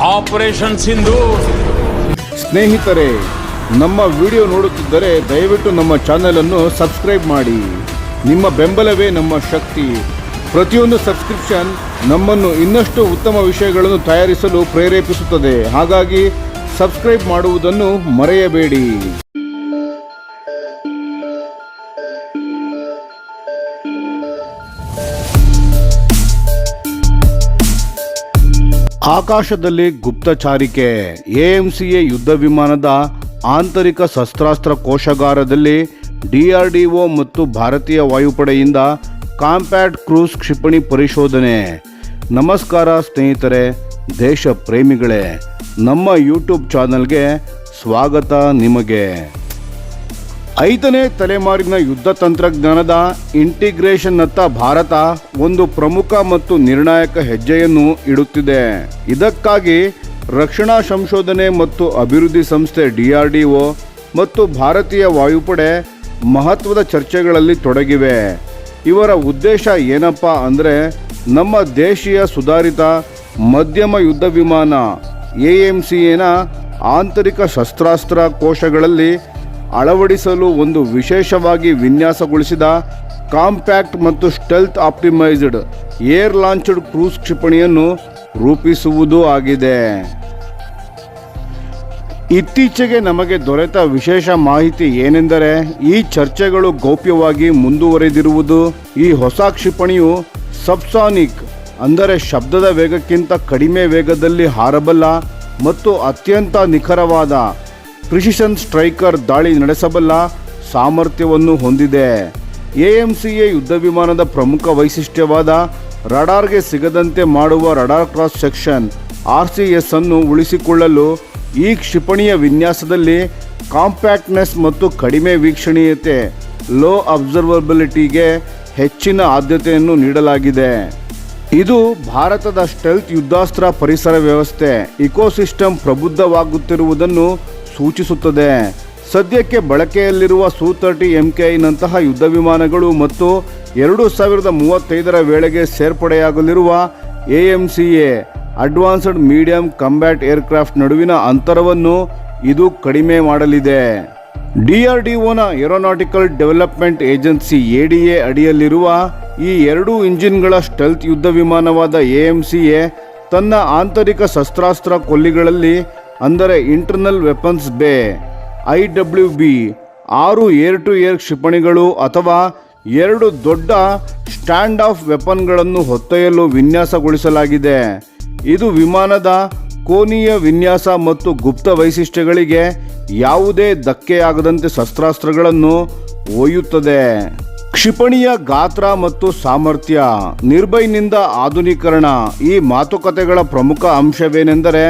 Operation Sindoor. ಸ್ನೇಹಿತರೆ, ನಮ್ಮ video ನೋಡುತ್ತಿದ್ದರೆ ದಯವಿಟ್ಟು ನಮ್ಮ ಚಾನೆಲ್ ಅನ್ನು ಸಬ್ಸ್ಕ್ರೈಬ್ ಮಾಡಿ. ನಿಮ್ಮ ಬೆಂಬಲವೇ ನಮ್ಮ ಶಕ್ತಿ. ಪ್ರತಿಯೊಂದು ಸಬ್ಸ್ಕ್ರಿಪ್ಷನ್ ನಮ್ಮನ್ನು ಇನ್ನಷ್ಟು ಉತ್ತಮ ವಿಷಯಗಳನ್ನು ತಯಾರಿಸಲು ಪ್ರೇರೇಪಿಸುತ್ತದೆ. ಹಾಗಾಗಿ ಸಬ್ಸ್ಕ್ರೈಬ್ ಮಾಡುವುದನ್ನು ಮರೆಯಬೇಡಿ. ಆಕಾಶದಲ್ಲಿ ಗುಪ್ತಚಾರಿಕೆ. ಎಎಂಸಿಎ ಯುದ್ಧ ವಿಮಾನದ ಆಂತರಿಕ ಶಸ್ತ್ರಾಸ್ತ್ರ ಕೋಶಗಾರದಲ್ಲಿ DRDO ಮತ್ತು ಭಾರತೀಯ ವಾಯುಪಡೆಯಿಂದ ಕಾಂಪ್ಯಾಕ್ಟ್ ಕ್ರೂಸ್ ಕ್ಷಿಪಣಿ ಪರಿಶೋಧನೆ. ನಮಸ್ಕಾರ ಸ್ನೇಹಿತರೆ, ದೇಶ ಪ್ರೇಮಿಗಳೇ, ನಮ್ಮ ಯೂಟ್ಯೂಬ್ ಚಾನಲ್ಗೆ ಸ್ವಾಗತ. ನಿಮಗೆ 5ನೇ ತಲೆಮಾರಿನ ಯುದ್ಧ ತಂತ್ರಜ್ಞಾನದ ಇಂಟಿಗ್ರೇಷನ್ನತ್ತ ಭಾರತ ಒಂದು ಪ್ರಮುಖ ಮತ್ತು ನಿರ್ಣಾಯಕ ಹೆಜ್ಜೆಯನ್ನು ಇಡುತ್ತಿದೆ. ಇದಕ್ಕಾಗಿ ರಕ್ಷಣಾ ಸಂಶೋಧನೆ ಮತ್ತು ಅಭಿವೃದ್ಧಿ ಸಂಸ್ಥೆ DRDO ಮತ್ತು ಭಾರತೀಯ ವಾಯುಪಡೆ ಮಹತ್ವದ ಚರ್ಚೆಗಳಲ್ಲಿ ತೊಡಗಿವೆ. ಇವರ ಉದ್ದೇಶ ಏನಪ್ಪ ಅಂದರೆ, ನಮ್ಮ ದೇಶೀಯ ಸುಧಾರಿತ ಮಧ್ಯಮ ಯುದ್ಧ ವಿಮಾನ AMCAನ ಆಂತರಿಕ ಶಸ್ತ್ರಾಸ್ತ್ರ ಕೋಶಗಳಲ್ಲಿ ಅಳವಡಿಸಲು ಒಂದು ವಿಶೇಷವಾಗಿ ವಿನ್ಯಾಸಗೊಳಿಸಿದ ಕಾಂಪ್ಯಾಕ್ಟ್ ಮತ್ತು stealth optimised air launched cruise ಕ್ಷಿಪಣಿಯನ್ನು ರೂಪಿಸುವುದೂ ಆಗಿದೆ. ಇತ್ತೀಚೆಗೆ ನಮಗೆ ದೊರೆತ ವಿಶೇಷ ಮಾಹಿತಿ ಏನೆಂದರೆ, ಈ ಚರ್ಚೆಗಳು ಗೌಪ್ಯವಾಗಿ ಮುಂದುವರೆದಿರುವುದು. ಈ ಹೊಸ ಕ್ಷಿಪಣಿಯು ಸಬ್ಸಾನಿಕ್ ಅಂದರೆ ಶಬ್ದದ ವೇಗಕ್ಕಿಂತ ಕಡಿಮೆ ವೇಗದಲ್ಲಿ ಹಾರಬಲ್ಲ ಮತ್ತು ಅತ್ಯಂತ ನಿಖರವಾದ ಪ್ರಿಸಿಷನ್ ಸ್ಟ್ರೈಕರ್ ದಾಳಿ ನಡೆಸಬಲ್ಲ ಸಾಮರ್ಥ್ಯವನ್ನು ಹೊಂದಿದೆ. AMCA ಯುದ್ಧ ವಿಮಾನದ ಪ್ರಮುಖ ವೈಶಿಷ್ಟ್ಯವಾದ ರಡಾರ್ಗೆ ಸಿಗದಂತೆ ಮಾಡುವ ರಡಾರ್ ಕ್ರಾಸ್ ಸೆಕ್ಷನ್ RCS ಅನ್ನು ಉಳಿಸಿಕೊಳ್ಳಲು ಈ ಕ್ಷಿಪಣಿಯ ವಿನ್ಯಾಸದಲ್ಲಿ ಕಾಂಪ್ಯಾಕ್ಟ್ನೆಸ್ ಮತ್ತು ಕಡಿಮೆ ವೀಕ್ಷಣೀಯತೆ ಲೋ ಅಬ್ಸರ್ವಬಿಲಿಟಿಗೆ ಹೆಚ್ಚಿನ ಆದ್ಯತೆಯನ್ನು ನೀಡಲಾಗಿದೆ. ಇದು ಭಾರತದ ಸ್ಟೆಲ್ತ್ ಯುದ್ಧಾಸ್ತ್ರ ಪರಿಸರ ವ್ಯವಸ್ಥೆ ಇಕೋಸಿಸ್ಟಮ್ ಪ್ರಬುದ್ಧವಾಗುತ್ತಿರುವುದನ್ನು ಸೂಚಿಸುತ್ತದೆ. ಸದ್ಯಕ್ಕೆ ಬಳಕೆಯಲ್ಲಿರುವ Su-30 MKI-ನಂತಹ ಯುದ್ಧ ವಿಮಾನಗಳು ಮತ್ತು 2035ರ ವೇಳೆಗೆ ಸೇರ್ಪಡೆಯಾಗಲಿರುವ AMCA advanced medium combat aircraft ನಡುವಿನ ಅಂತರವನ್ನು ಇದು ಕಡಿಮೆ ಮಾಡಲಿದೆ. DRDOನ ಏರೋನಾಟಿಕಲ್ ಡೆವಲಪ್ಮೆಂಟ್ ಏಜೆನ್ಸಿ ADA ಅಡಿಯಲ್ಲಿರುವ ಈ 2 ಇಂಜಿನ್ಗಳ ಸ್ಟೆಲ್ತ್ ಯುದ್ಧ ವಿಮಾನವಾದ AMCA ತನ್ನ ಆಂತರಿಕ ಶಸ್ತ್ರಾಸ್ತ್ರ ಕೊಲ್ಲಿಗಳಲ್ಲಿ ಅಂದರೆ ಇಂಟರ್ನಲ್ ವೆಪನ್ಸ್ ಬೇ IWB 6 ಏರ್ ಟು ಏರ್ ಕ್ಷಿಪಣಿಗಳು ಅಥವಾ 2 ದೊಡ್ಡ ಸ್ಟ್ಯಾಂಡ್ ಆಫ್ ವೆಪನ್ಗಳನ್ನು ಹೊತ್ತೊಯ್ಯಲು ವಿನ್ಯಾಸಗೊಳಿಸಲಾಗಿದೆ. ಇದು ವಿಮಾನದ ಕೋನೀಯ ವಿನ್ಯಾಸ ಮತ್ತು ಗುಪ್ತ ವೈಶಿಷ್ಟ್ಯಗಳಿಗೆ ಯಾವುದೇ ಧಕ್ಕೆಯಾಗದಂತೆ ಶಸ್ತ್ರಾಸ್ತ್ರಗಳನ್ನು ಒಯ್ಯುತ್ತದೆ. ಕ್ಷಿಪಣಿಯ ಗಾತ್ರ ಮತ್ತು ಸಾಮರ್ಥ್ಯ. ನಿರ್ಭಯ್ನಿಂದ ಆಧುನೀಕರಣ. ಈ ಮಾತುಕತೆಗಳ ಪ್ರಮುಖ ಅಂಶವೇನೆಂದರೆ,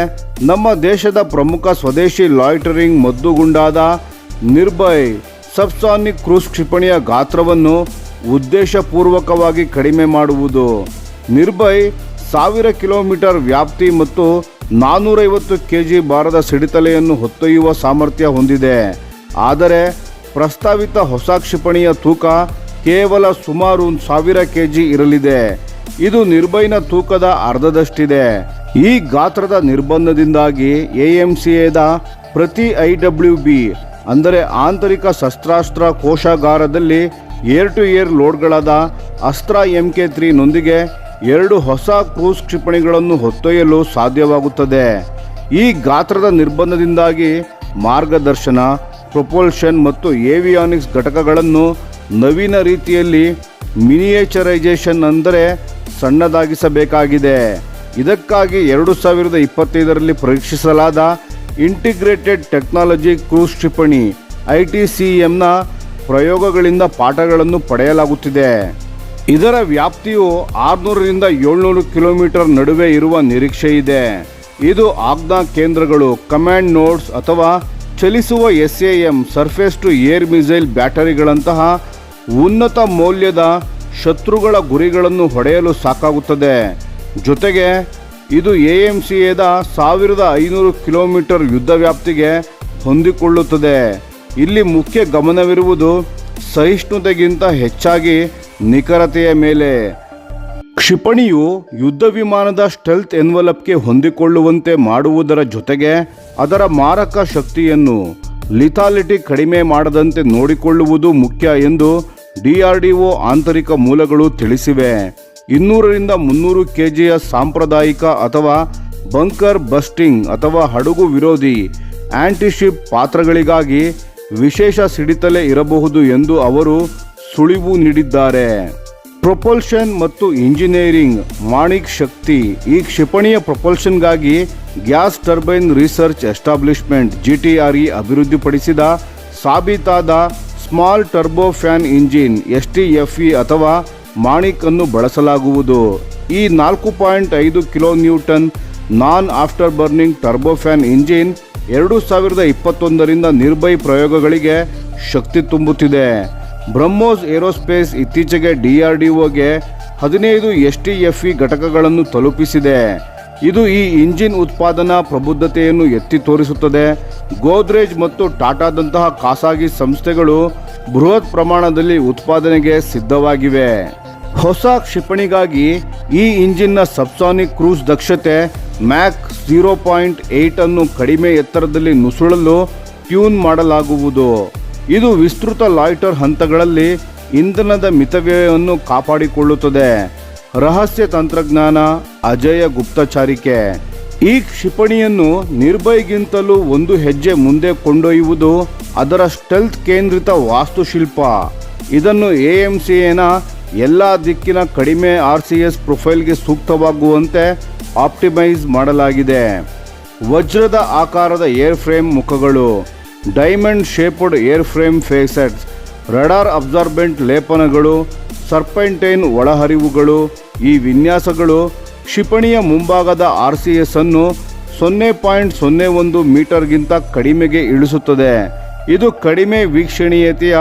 ನಮ್ಮ ದೇಶದ ಪ್ರಮುಖ ಸ್ವದೇಶಿ ಲಾಯ್ಟರಿಂಗ್ ಮದ್ದುಗುಂಡಾದ ನಿರ್ಭಯ್ ಸಬ್ಸಾನಿಕ್ ಕ್ರೂಸ್ ಕ್ಷಿಪಣಿಯ ಗಾತ್ರವನ್ನು ಉದ್ದೇಶಪೂರ್ವಕವಾಗಿ ಕಡಿಮೆ ಮಾಡುವುದು. ನಿರ್ಭಯ್ 1000 ಕಿಲೋಮೀಟರ್ ವ್ಯಾಪ್ತಿ ಮತ್ತು 450 kg ಭಾರದ ಸಿಡಿತಲೆಯನ್ನು ಹೊತ್ತೊಯ್ಯುವ ಸಾಮರ್ಥ್ಯ ಹೊಂದಿದೆ. ಆದರೆ ಪ್ರಸ್ತಾವಿತ ಹೊಸ ಕ್ಷಿಪಣಿಯ ತೂಕ ಕೇವಲ ಸುಮಾರು 1000 kg ಇರಲಿದೆ. ಇದು ನಿರ್ಭಯ್ನ ತೂಕದ ಅರ್ಧದಷ್ಟಿದೆ. ಈ ಗಾತ್ರದ ನಿರ್ಬಂಧದಿಂದಾಗಿ AMCAದ ಪ್ರತಿ IWB ಅಂದರೆ ಆಂತರಿಕ ಶಸ್ತ್ರಾಸ್ತ್ರ ಕೋಶಾಗಾರದಲ್ಲಿ ಏರ್ ಟು ಏರ್ ಲೋಡ್ಗಳಾದ ಅಸ್ತ್ರ MK3 ನೊಂದಿಗೆ 2 ಹೊಸ ಕ್ರೂಸ್ ಕ್ಷಿಪಣಿಗಳನ್ನು ಹೊತ್ತೊಯ್ಯಲು ಸಾಧ್ಯವಾಗುತ್ತದೆ. ಈ ಗಾತ್ರದ ನಿರ್ಬಂಧದಿಂದಾಗಿ ಮಾರ್ಗದರ್ಶನ, ಪ್ರೊಪಲ್ಷನ್ ಮತ್ತು ಏವಿಯಾನಿಕ್ಸ್ ಘಟಕಗಳನ್ನು ನವೀನ ರೀತಿಯಲ್ಲಿ ಮಿನಿಯೇಚರೈಸೇಷನ್ ಅಂದರೆ ಸಣ್ಣದಾಗಿಸಬೇಕಾಗಿದೆ. ಇದಕ್ಕಾಗಿ 2025ರಲ್ಲಿ ಪರೀಕ್ಷಿಸಲಾದ ಇಂಟಿಗ್ರೇಟೆಡ್ ಟೆಕ್ನಾಲಜಿ ಕ್ರೂಸ್ ಕ್ಷಿಪಣಿ ITCMನ ಪ್ರಯೋಗಗಳಿಂದ ಪಾಠಗಳನ್ನು ಪಡೆಯಲಾಗುತ್ತಿದೆ. ಇದರ ವ್ಯಾಪ್ತಿಯು 600ರಿಂದ 700 ಕಿಲೋಮೀಟರ್ ನಡುವೆ ಇರುವ ನಿರೀಕ್ಷೆ ಇದೆ. ಇದು ಆಜ್ಞಾ ಕೇಂದ್ರಗಳು, ಕಮಾಂಡ್ ನೋಡ್ಸ್ ಅಥವಾ ಚಲಿಸುವ SAM surface to air missile ಬ್ಯಾಟರಿಗಳಂತಹ ಉನ್ನತ ಮೌಲ್ಯದ ಶತ್ರುಗಳ ಗುರಿಗಳನ್ನು ಹೊಡೆಯಲು ಸಾಕಾಗುತ್ತದೆ. ಜೊತೆಗೆ ಇದು AMCAದ 1500 ಕಿಲೋಮೀಟರ್ ಯುದ್ಧ ವ್ಯಾಪ್ತಿಗೆ ಹೊಂದಿಕೊಳ್ಳುತ್ತದೆ. ಇಲ್ಲಿ ಮುಖ್ಯ ಗಮನವಿರುವುದು ಸಹಿಷ್ಣುತೆಗಿಂತ ಹೆಚ್ಚಾಗಿ ನಿಖರತೆಯ ಮೇಲೆ. ಕ್ಷಿಪಣಿಯು ಯುದ್ಧ ವಿಮಾನದ ಸ್ಟೆಲ್ತ್ ಎನ್ವಲಪ್ಗೆ ಹೊಂದಿಕೊಳ್ಳುವಂತೆ ಮಾಡುವುದರ ಜೊತೆಗೆ ಅದರ ಮಾರಕ ಶಕ್ತಿಯನ್ನು ಲಿಥಾಲಿಟಿ ಕಡಿಮೆ ಮಾಡದಂತೆ ನೋಡಿಕೊಳ್ಳುವುದು ಮುಖ್ಯ ಎಂದು DRDO ಆಂತರಿಕ ಮೂಲಗಳು ತಿಳಿಸಿವೆ. 200ರಿಂದ 300 kgಯ ಸಾಂಪ್ರದಾಯಿಕ ಅಥವಾ ಬಂಕರ್ ಬಸ್ಟಿಂಗ್ ಅಥವಾ ಹಡಗು ವಿರೋಧಿ ಆಂಟಿಶಿಪ್ ಪಾತ್ರಗಳಿಗಾಗಿ ವಿಶೇಷ ಸಿಡಿತಲೆ ಇರಬಹುದು ಎಂದು ಅವರು ಸುಳಿವು ನೀಡಿದ್ದಾರೆ. ಪ್ರೊಪಲ್ಷನ್ ಮತ್ತು ಇಂಜಿನಿಯರಿಂಗ್ ಮಾಣಿಕ್ ಶಕ್ತಿ. ಈ ಕ್ಷಿಪಣಿಯ ಪ್ರೊಪಲ್ಷನ್ಗಾಗಿ gas turbine research establishment GTRE ಅಭಿವೃದ್ಧಿಪಡಿಸಿದ ಸಾಬೀತಾದ small turbo fan engine STFE ಅಥವಾ ಮಾಣಿಕ್ ಅನ್ನು ಬಳಸಲಾಗುವುದು. ಈ 4.5 kilonewton non after burning turbofan engine 2021ರಿಂದ ನಿರ್ಭಯ್ ಪ್ರಯೋಗಗಳಿಗೆ ಶಕ್ತಿ ತುಂಬುತ್ತಿದೆ. ಬ್ರಹ್ಮೋಸ್ ಏರೋಸ್ಪೇಸ್ ಇತ್ತೀಚೆಗೆ DRDOಗೆ 15 STFE ಘಟಕಗಳನ್ನು ತಲುಪಿಸಿದೆ. ಇದು ಈ ಇಂಜಿನ್ ಉತ್ಪಾದನಾ ಪ್ರಬುದ್ಧತೆಯನ್ನು ಎತ್ತಿ ತೋರಿಸುತ್ತದೆ. ಗೋದ್ರೇಜ್ ಮತ್ತು ಟಾಟಾದಂತಹ ಖಾಸಗಿ ಸಂಸ್ಥೆಗಳು ಬೃಹತ್ ಪ್ರಮಾಣದಲ್ಲಿ ಉತ್ಪಾದನೆಗೆ ಸಿದ್ಧವಾಗಿವೆ. ಹೊಸ ಕ್ಷಿಪಣಿಗಾಗಿ ಈ ಇಂಜಿನ್ನ ಸಬ್ಸಾನಿಕ್ ಕ್ರೂಸ್ ದಕ್ಷತೆ ಮ್ಯಾಕ್ 0.8 ಅನ್ನು ಕಡಿಮೆ ಎತ್ತರದಲ್ಲಿ ನುಸುಳಲು ಟ್ಯೂನ್ ಮಾಡಲಾಗುವುದು. ಇದು ವಿಸ್ತೃತ ಲಾಯ್ಟರ್ ಹಂತಗಳಲ್ಲಿ ಇಂಧನದ ಮಿತವ್ಯಯವನ್ನು ಕಾಪಾಡಿಕೊಳ್ಳುತ್ತದೆ. ರಹಸ್ಯ ತಂತ್ರಜ್ಞಾನ ಅಜೇಯ ಗುಪ್ತಚಾರಿಕೆ. ಈ ಕ್ಷಿಪಣಿಯನ್ನು ನಿರ್ಭಯ್ಗಿಂತಲೂ ಒಂದು ಹೆಜ್ಜೆ ಮುಂದೆ ಕೊಂಡೊಯ್ಯುವುದು ಅದರ ಸ್ಟೆಲ್ತ್ ಕೇಂದ್ರಿತ ವಾಸ್ತುಶಿಲ್ಪ. ಇದನ್ನು AMCAನ ಎಲ್ಲ ದಿಕ್ಕಿನ ಕಡಿಮೆ RCS ಪ್ರೊಫೈಲ್ಗೆ ಸೂಕ್ತವಾಗುವಂತೆ ಆಪ್ಟಿಮೈಸ್ ಮಾಡಲಾಗಿದೆ. ವಜ್ರದ ಆಕಾರದ ಏರ್ ಫ್ರೇಮ್ ಮುಖಗಳು, diamond shaped airframe facets, radar absorbent ಲೇಪನಗಳು, ಸರ್ಪೆಂಟೈನ್ ಒಳಹರಿವುಗಳು. ಈ ವಿನ್ಯಾಸಗಳು ಕ್ಷಿಪಣಿಯ ಮುಂಭಾಗದ RCS ಅನ್ನು 0.01 ಮೀಟರ್ಗಿಂತ ಕಡಿಮೆಗೆ ಇಳಿಸುತ್ತದೆ. ಇದು ಕಡಿಮೆ ವೀಕ್ಷಣೀಯತೆಯ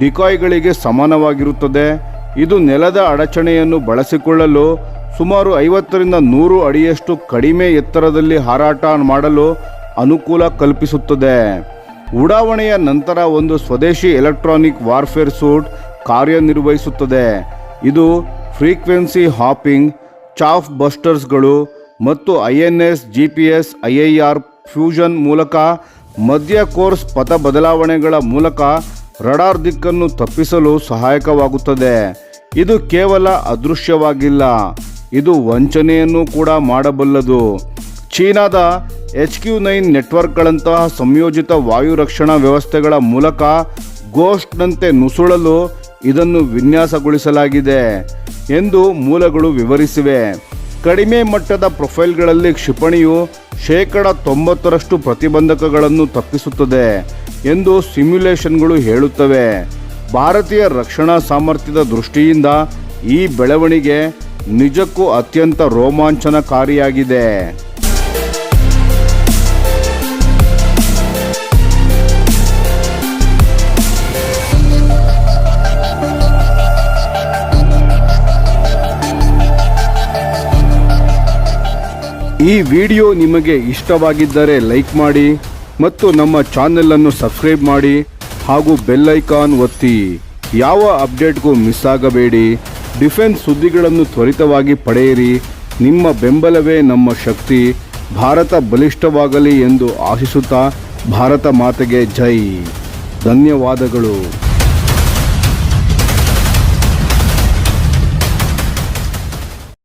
ಡಿಕಾಯ್ಗಳಿಗೆ ಸಮಾನವಾಗಿರುತ್ತದೆ. ಇದು ನೆಲದ ಅಡಚಣೆಯನ್ನು ಬಳಸಿಕೊಳ್ಳಲು ಸುಮಾರು 50ರಿಂದ 100 ಅಡಿಯಷ್ಟು ಕಡಿಮೆ ಎತ್ತರದಲ್ಲಿ ಹಾರಾಟ ಮಾಡಲು ಅನುಕೂಲ ಕಲ್ಪಿಸುತ್ತದೆ. ಉಡಾವಣೆಯ ನಂತರ ಒಂದು ಸ್ವದೇಶಿ ಎಲೆಕ್ಟ್ರಾನಿಕ್ ವಾರ್ಫೇರ್ ಸೂಟ್ ಕಾರ್ಯನಿರ್ವಹಿಸುತ್ತದೆ. ಇದು ಫ್ರೀಕ್ವೆನ್ಸಿ ಹಾಪಿಂಗ್, ಚಾಫ್ ಬಸ್ಟರ್ಸ್ಗಳು ಮತ್ತು INS GPS IIR ಫ್ಯೂಷನ್ ಮೂಲಕ ಮಧ್ಯ ಕೋರ್ಸ್ ಪಥ ಬದಲಾವಣೆಗಳ ಮೂಲಕ ರಡಾರ್ ದಿಕ್ಕನ್ನು ತಪ್ಪಿಸಲು ಸಹಾಯಕವಾಗುತ್ತದೆ. ಇದು ಕೇವಲ ಅದೃಶ್ಯವಾಗಿಲ್ಲ, ಇದು ವಂಚನೆಯನ್ನು ಕೂಡ ಮಾಡಬಲ್ಲದು. ಚೀನಾದ HQ-9 ನೆಟ್ವರ್ಕ್ಗಳಂತಹ ಸಂಯೋಜಿತ ವಾಯು ರಕ್ಷಣಾ ವ್ಯವಸ್ಥೆಗಳ ಮೂಲಕ ಗೋಸ್ಟ್ನಂತೆ ನುಸುಳಲು ಇದನ್ನು ವಿನ್ಯಾಸಗೊಳಿಸಲಾಗಿದೆ ಎಂದು ಮೂಲಗಳು ವಿವರಿಸಿವೆ. ಕಡಿಮೆ ಮಟ್ಟದ ಪ್ರೊಫೈಲ್ಗಳಲ್ಲಿ ಕ್ಷಿಪಣಿಯು 90% ಪ್ರತಿಬಂಧಕಗಳನ್ನು ತಪ್ಪಿಸುತ್ತದೆ ಎಂದು ಸಿಮ್ಯುಲೇಷನ್ಗಳು ಹೇಳುತ್ತವೆ. ಭಾರತೀಯ ರಕ್ಷಣಾ ಸಾಮರ್ಥ್ಯದ ದೃಷ್ಟಿಯಿಂದ ಈ ಬೆಳವಣಿಗೆ ನಿಜಕ್ಕೂ ಅತ್ಯಂತ ರೋಮಾಂಚನಕಾರಿಯಾಗಿದೆ. ಈ ವಿಡಿಯೋ ನಿಮಗೆ ಇಷ್ಟವಾಗಿದ್ದರೆ ಲೈಕ್ ಮಾಡಿ ಮತ್ತು ನಮ್ಮ ಚಾನೆಲನ್ನು ಸಬ್ಸ್ಕ್ರೈಬ್ ಮಾಡಿ ಹಾಗೂ ಬೆಲ್ ಐಕಾನ್ ಒತ್ತಿ. ಯಾವ ಅಪ್ಡೇಟ್ಗೂ ಮಿಸ್ ಆಗಬೇಡಿ. ಡಿಫೆನ್ಸ್ ಸುದ್ದಿಗಳನ್ನು ತ್ವರಿತವಾಗಿ ಪಡೆಯಿರಿ. ನಿಮ್ಮ ಬೆಂಬಲವೇ ನಮ್ಮ ಶಕ್ತಿ. ಭಾರತ ಬಲಿಷ್ಠವಾಗಲಿ ಎಂದು ಆಶಿಸುತ್ತಾ ಭಾರತ ಮಾತೆಗೆ ಜೈ. ಧನ್ಯವಾದಗಳು.